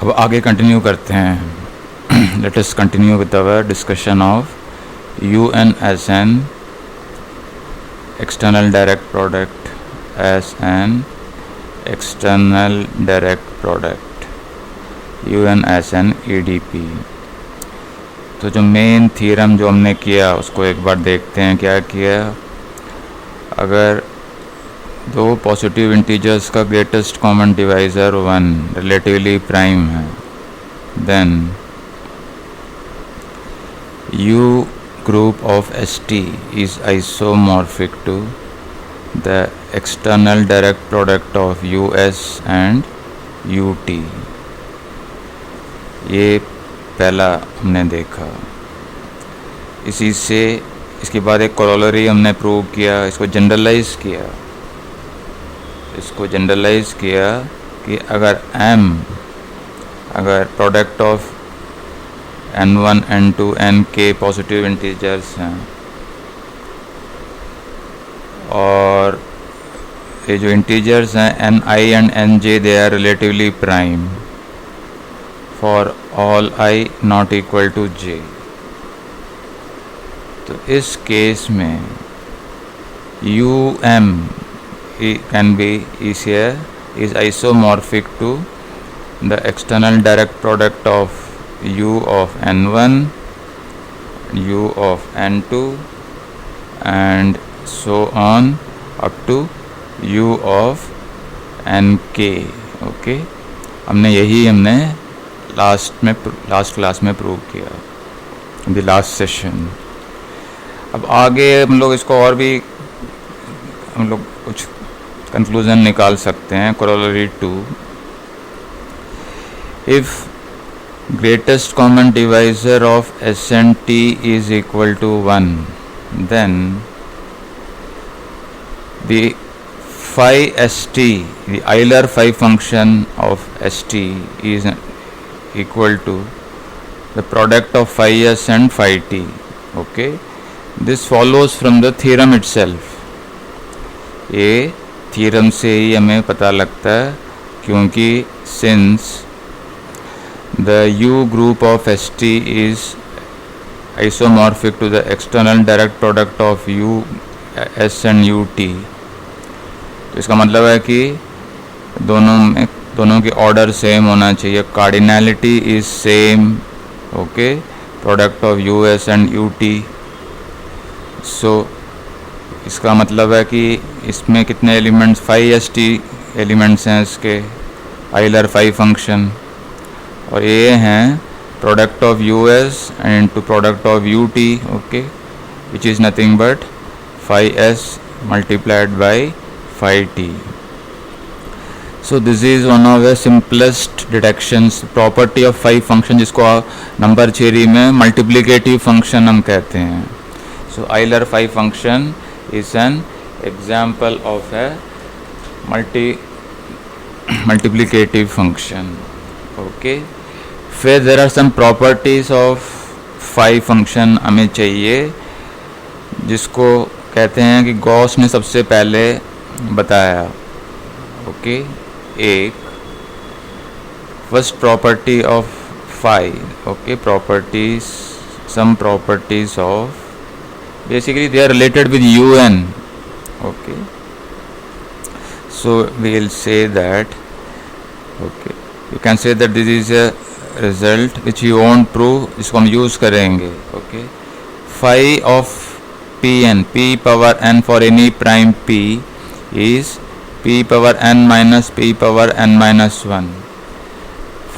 अब आगे कंटिन्यू करते हैं. Let us continue with our discussion of U N S N external direct product S N external direct product U N S N E D P. तो जो main theorem जो हमने किया उसको एक बार देखते हैं. क्या किया? अगर दो पॉजिटिव इंटीजर्स का greatest common divisor 1 relatively prime है, then U group of ST is isomorphic to the external direct product of US and UT. ये पहला हमने देखा. इसी से इसके बाद एक कोरोलरी हमने प्रूव किया, इसको जनरलाइज किया कि अगर M अगर product of N1 N2 Nk positive integers हैं और ये जो इंटीजर्स हैं Ni and Nj they are relatively prime for all I not equal to j. तो इस केस में Um can be easier is isomorphic to the external direct product of U of N1, U of N2 and so on up to U of Nk. Okay, हमने last class में prove किया in the last session. अब आगे हम लोग इसको और भी कुछ कंक्लूजन निकाल सकते हैं. Corollary 2, if greatest common divisor of S and T is equal to 1, then the phi st, the Euler phi function of st is equal to the product of phi s and phi t. Okay, this follows from the theorem itself. ये theorem से ही हमें पता लगता है, क्योंकि since the U group of ST is isomorphic to the external direct product of U S and UT. तो इसका मतलब है कि दोनों की ऑर्डर सेम होना चाहिए. Cardinality is same. Okay, product of US and UT. सो इसका मतलब है कि इसमें कितने एलिमेंट्स, phi st एलिमेंट्स हैं इसके आइलर phi फंक्शन, और ये हैं product of US and to product of UT. Okay, which is nothing but phi s multiplied by phi t. So this is one of the simplest detections. Property of phi function, जिसको number theory में multiplicative function हम कहते हैं. So Euler phi function is an example of a multiplicative function. Okay, फिर there are some properties of phi function हमें चाहिए, जिसको कहते हैं कि गॉस ने सबसे पहले बताया. ओके, एक first property of phi. Okay, properties, some properties of, basically they are related with UN. Okay, so we will say that, okay, you can say that this is a result which you won't prove, इसको हम use करेंगे. Okay, phi of Pn, p power n for any prime p is p power n minus p power n minus 1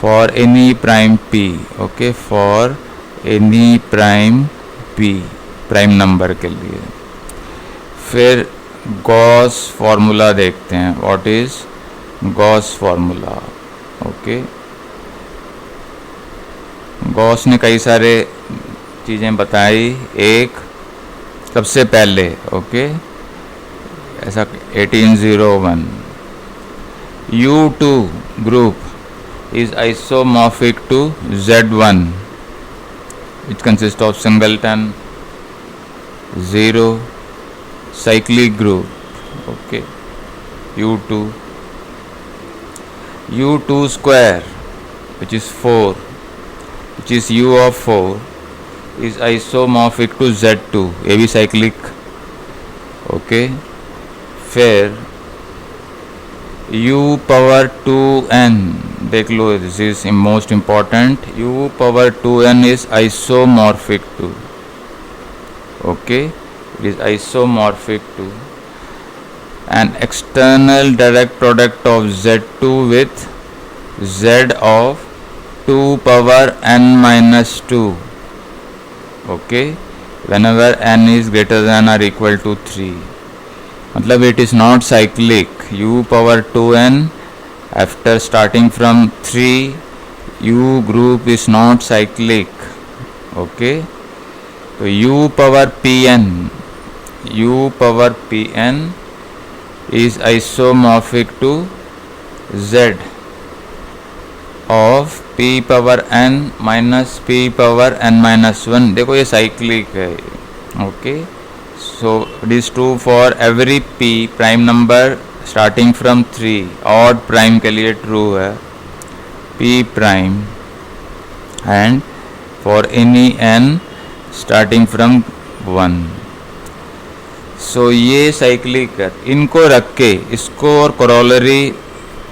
for any prime p. Okay, for any prime p, prime number के लिए. फिर Gauss formula देखते हैं. What is Gauss formula? Okay, Gauss ने कई सारे चीज़ें बताई. एक सबसे पहले, ओके, ऐसा 1801 U2 group is isomorphic to Z1 which consists of singleton 0 cyclic group. Okay, U2 square which is 4, which is u of 4 is isomorphic to Z2, ये भी cyclic. Okay, फिर u power 2n, देख लो, this is most important, u power 2n is isomorphic to, okay, it is isomorphic to an external direct product of Z2 with z of 2 power n minus 2, okay, whenever n is greater than or equal to 3. मतलब it is not cyclic. u power 2n after starting from 3, u group is not cyclic. Okay, so u power pn is isomorphic to z of p power n minus p power n minus 1. देखो ये cyclic है. Okay, so it is true for every p prime number starting from 3. odd prime के लिए true है p prime, and for any n starting from 1. so ये cyclic है. इनको रख के इसको और corollary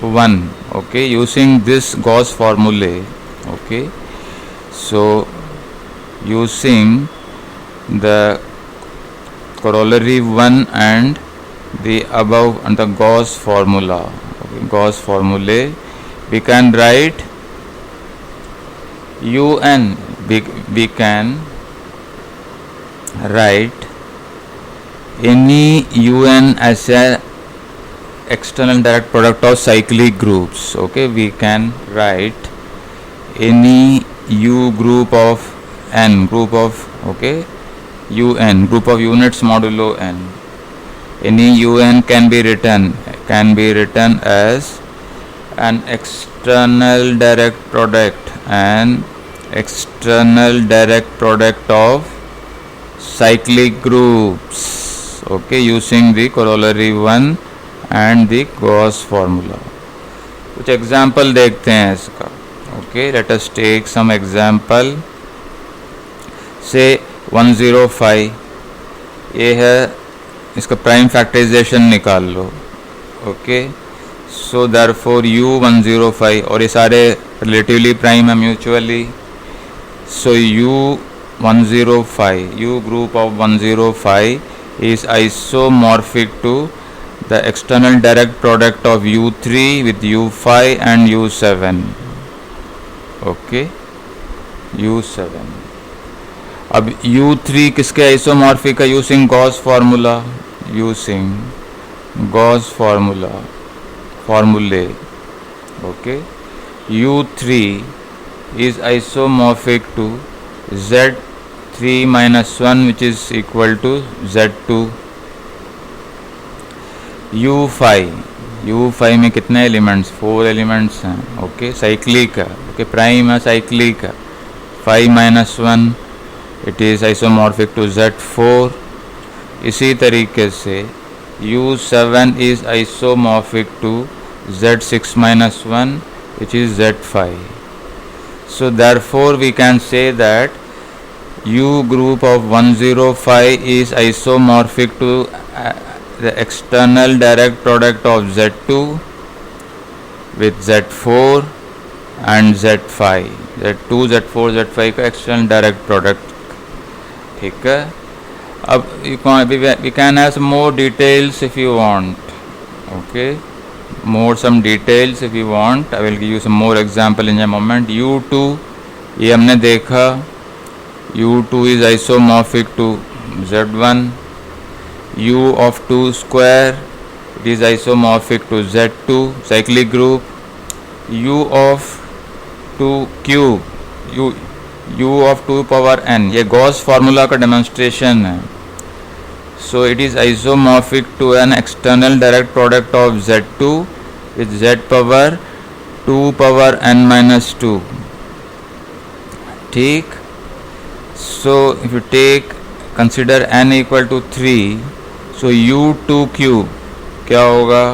1, okay, using this Gauss formulae. Okay, so using the corollary 1 and the above and the Gauss formula, okay, Gauss formulae, we can write un, we can write any un as a external direct product of cyclic groups. Okay, we can write any u group of n, group of, okay, un, group of units modulo n. Any un can be written as an external direct product, of cyclic groups, okay, using the corollary 1 and the Gauss formula. कुछ example देखते हैं इसका. Okay, let us take some example. Say 105 ये है, इसका prime factorisation निकाल लो. Okay, so therefore u105, और ये सारे रिलेटिवली प्राइम है mutually. So u105, u group of 105 is isomorphic to the external direct product of u3 with u5 and u7. okay, u7. अब u3 किसके आइसोमॉर्फिक है? Using Gauss फॉर्मूले. Okay, u3 is isomorphic to z3 minus 1 which is equal to z2. u5 में कितने elements? 4 elements हैं. Okay, cyclic है. Okay, prime है, cyclic है. 5 minus 1 it is isomorphic to z4. इसी तरीके से u7 is isomorphic to z6 minus 1 which is z5. so therefore we can say that u group of 105 is isomorphic to the external direct product of z2 with z4 and z5. z2 z4 z5 का external direct product. ठीक है. अब we can have some more details if you want. Okay, some details if you want. I will give you some more example in a moment. u2 ये हमने देखा, u2 is isomorphic to z1. u of 2 square, it is isomorphic to z2 cyclic group. u of 2 cube, u of 2 power n, ये Gauss formula का demonstration है. so it is isomorphic to an external direct product of z2 with z power 2 power n minus 2. ठीक. so if you consider n equal to 3, so u2 cube क्या होगा?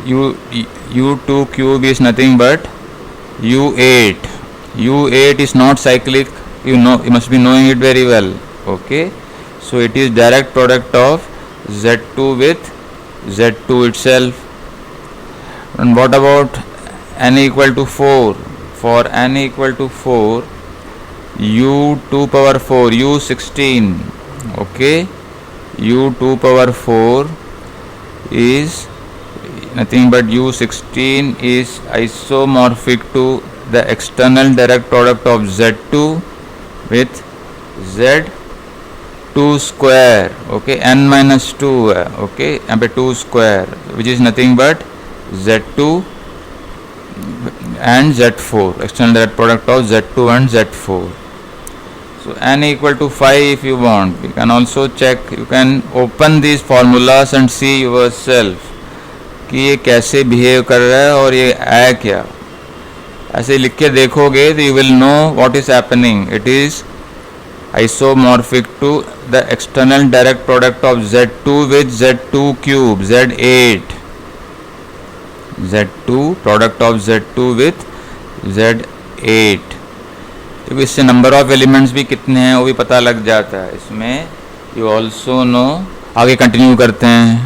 u2 cube is nothing but U8. U8 is not cyclic. You know, you must be knowing it very well. Okay, so it is direct product of Z2 with Z2 itself. And what about n equal to 4? For n equal to 4, U2 power 4, U16. Okay, U2 power 4 is nothing but U16 is isomorphic to the external direct product of Z2 with Z2 square. Okay, n minus 2 है. Okay, यहाँ पे 2 square which is nothing but Z2 and Z4, external direct product of Z2 and Z4. So n equal to 5 if you want. You can also check, you can open these formulas and see yourself कि ये कैसे behave कर रहा है और ये है क्या. ऐसे लिख के देखोगे तो you will know what is happening. It is isomorphic to the external direct product of Z2 with Z2 cube, Z8. Z2 product of Z2 with Z8. तो इससे नंबर ऑफ एलिमेंट्स भी कितने हैं वो भी पता लग जाता है इसमें. You also know. आगे कंटिन्यू करते हैं.